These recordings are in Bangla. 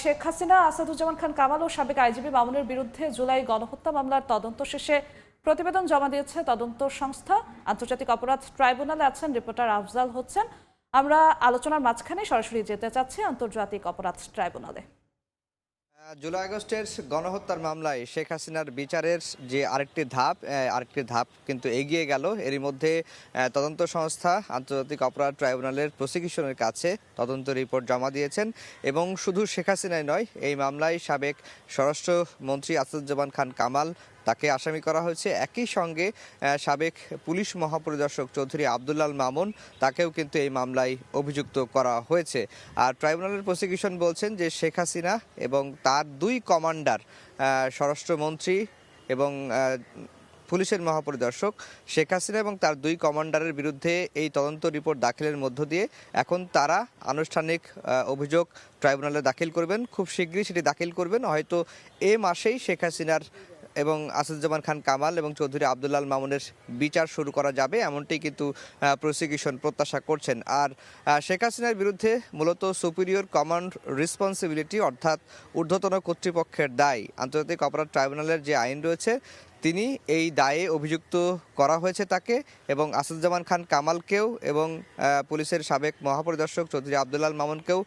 শেখ হাসিনা, আসাদুজ্জামান খান কামাল ও সাবেক আইজিপি মামুনের বিরুদ্ধে জুলাই গণহত্যা মামলার তদন্ত শেষে প্রতিবেদন জমা দিয়েছে তদন্ত সংস্থা। আন্তর্জাতিক অপরাধ ট্রাইব্যুনালে আছেন রিপোর্টার আফজাল হোসেন। আমরা আলোচনার মাঝখানে সরাসরি যেতে চাচ্ছি আন্তর্জাতিক অপরাধ ট্রাইব্যুনালে। জুলাই আগস্টের গণহত্যার মামলায় শেখ হাসিনার বিচারের যে আরেকটি ধাপ কিন্তু এগিয়ে গেল। এরই মধ্যে তদন্ত সংস্থা আন্তর্জাতিক অপরাধ ট্রাইব্যুনালের প্রসিকিউশনের কাছে তদন্ত রিপোর্ট জমা দিয়েছেন। এবং শুধু শেখ হাসিনাই নয়, এই মামলায় সাবেক স্বরাষ্ট্রমন্ত্রী আসাদুজ্জামান খান কামাল তাকে আসামি করা হয়েছে। একই সঙ্গে সাবেক পুলিশ মহাপরিদর্শক চৌধুরী আবদুল্লাল মামুন তাকেও কিন্তু এই মামলায় অভিযুক্ত করা হয়েছে। আর ট্রাইব্যুনালের প্রসিকিউশন বলছেন যে শেখ হাসিনা এবং তার দুই কমান্ডার, স্বরাষ্ট্রমন্ত্রী এবং পুলিশের মহাপরিদর্শক শেখ হাসিনা এবং তার দুই কমান্ডারের বিরুদ্ধে এই তদন্ত রিপোর্ট দাখিলের মধ্য দিয়ে এখন তারা আনুষ্ঠানিক অভিযোগ ট্রাইব্যুনালে দাখিল করবেন। খুব শীঘ্রই সেটি দাখিল করবেন। হয়তো এ মাসেই শেখ হাসিনার এবং আসাদুজ্জামান খান কামাল এবং চৌধুরী আবদুল্লাল মামুনের বিচার শুরু করা যাবে, এমনটি কিন্তু প্রসিকিউশন প্রত্যাশা করছেন। আর শেখ হাসিনার বিরুদ্ধে মূলত সুপিরিয়র কমান্ড রেসপন্সিবিলিটি অর্থাৎ ঊর্ধ্বতন কর্তৃপক্ষের দায়, আন্তর্জাতিক অপরাধ ট্রাইব্যুনালের যে আইন রয়েছে তিনি এই দায়ে অভিযুক্ত করা হয়েছে তাকে এবং আসাদুজ্জামান খান কামালকেও এবং পুলিশের সাবেক মহাপরিদর্শক চৌধুরী আবদুল্লাল মামুনকেও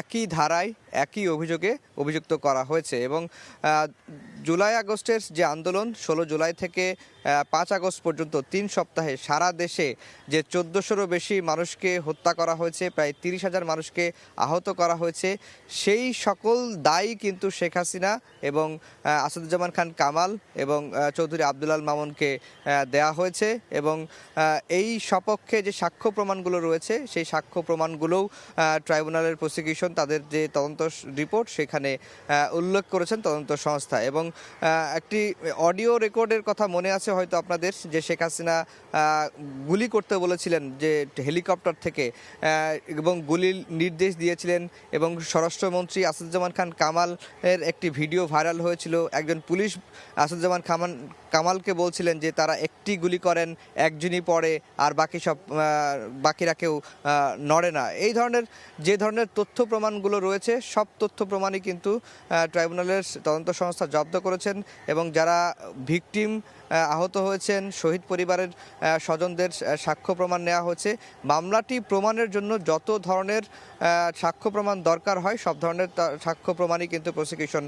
একই ধারায় একই অভিযোগে অভিযুক্ত করা হয়েছে। এবং জুলাই আগস্টের যে আন্দোলন 16 জুলাই থেকে 5 আগস্ট পর্যন্ত 3 সপ্তাহে সারা দেশে যে 1400-রও বেশি মানুষকে হত্যা করা হয়েছে, প্রায় 30,000 মানুষকে আহত করা হয়েছে, সেই সকল দায়ী কিন্তু শেখ হাসিনা এবং আসাদুজ্জামান খান কামাল এবং চৌধুরী আবদুল্লাল মামুনকে দেয়া হয়েছে। এবং এই সপক্ষে যে সাক্ষ্য প্রমাণগুলো রয়েছে সেই সাক্ষ্য প্রমাণগুলোও ট্রাইব্যুনালের প্রসিকিউশন তাদের যে তদন্ত রিপোর্ট সেখানে উল্লেখ করেছেন তদন্ত সংস্থা। এবং একটি অডিও রেকর্ডের কথা মনে আছে হয়তো আপনাদের, যে শেখ হাসিনা গুলি করতে বলেছিলেন যে হেলিকপ্টার থেকে এবং গুলির নির্দেশ দিয়েছিলেন। এবং স্বরাষ্ট্রমন্ত্রী আসাদুজ্জামান খান কামালের একটি ভিডিও ভাইরাল হয়েছিল। একজন পুলিশ আসাদুজ্জামান কামালকে বলছিলেন যে তারা একটি গুলি করেন, একজনই পড়ে আর বাকিরা কেউ নড়ে না। এই ধরনের যে ধরনের তথ্য প্রমাণগুলো রয়েছে সব তথ্য প্রমাণই কিন্তু ট্রাইব্যুনালের তদন্ত সংস্থা জব্দ করেছেন। এবং যারা ভিকটিম আহত হয়েছেন, শহীদ পরিবারের স্বজনদের সাক্ষ্য প্রমাণ নেওয়া হয়েছে। মামলাটি প্রমাণের জন্য যত ধরনের সাক্ষ্য প্রমাণ দরকার হয় সব ধরনের সাক্ষ্য প্রমাণই কিন্তু প্রসিকিউশন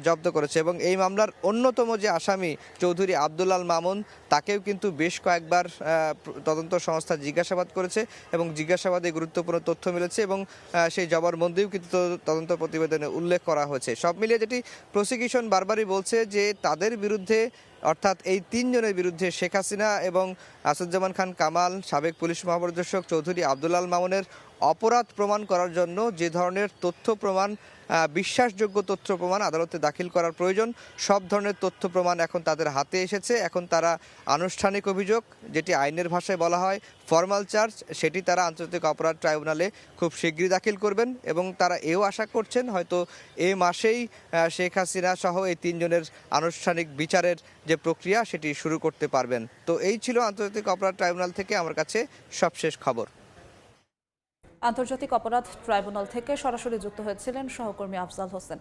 জব্দ করেছে। এবং এই মামলার অন্যতম যে আসামি চৌধুরী আবদুল্লাল মামুন তাকেও কিন্তু বেশ কয়েকবার তদন্ত সংস্থা জিজ্ঞাসাবাদ করেছে এবং জিজ্ঞাসাবাদে গুরুত্বপূর্ণ তথ্য মিলেছে এবং সেই জবানবন্দিও কিন্তু তদন্ত প্রতিবেদনে উল্লেখ করা হয়েছে। সব মিলিয়ে যেটি প্রসিকিউশন বারবারই বলছে যে তাদের বিরুদ্ধে অর্থাৎ এই 3 জনের বিরুদ্ধে শেখ হাসিনা এবং আসাদুজ্জামান খান কামাল, সাবেক পুলিশ মহাপরিদর্শক চৌধুরী আবদুল্লাল মামুনের অপরাধ প্রমাণ করার জন্য যে ধরনের তথ্য প্রমাণ, বিশ্বাসযোগ্য তথ্য প্রমাণ আদালতে দাখিল করার প্রয়োজন, সব ধরনের তথ্য প্রমাণ এখন তাদের হাতে এসেছে। এখন তারা আনুষ্ঠানিক অভিযোগ, যেটি আইনের ভাষায় বলা হয় ফর্মাল চার্জ, সেটি তারা আন্তর্জাতিক অপরাধ ট্রাইব্যুনালে খুব শীঘ্রই দাখিল করবেন। এবং তারা এও আশা করছেন হয়তো এ মাসেই শেখ হাসিনা সহ এই 3 জনের আনুষ্ঠানিক বিচারের যে প্রক্রিয়া সেটি শুরু করতে পারবেন। তো এই ছিল আন্তর্জাতিক অপরাধ ট্রাইব্যুনাল থেকে আমার কাছে সবশেষ খবর। আন্তর্জাতিক অপরাধ ট্রাইব্যুনাল থেকে সরাসরি যুক্ত হয়েছিলেন সহকর্মী আফজাল হোসেন।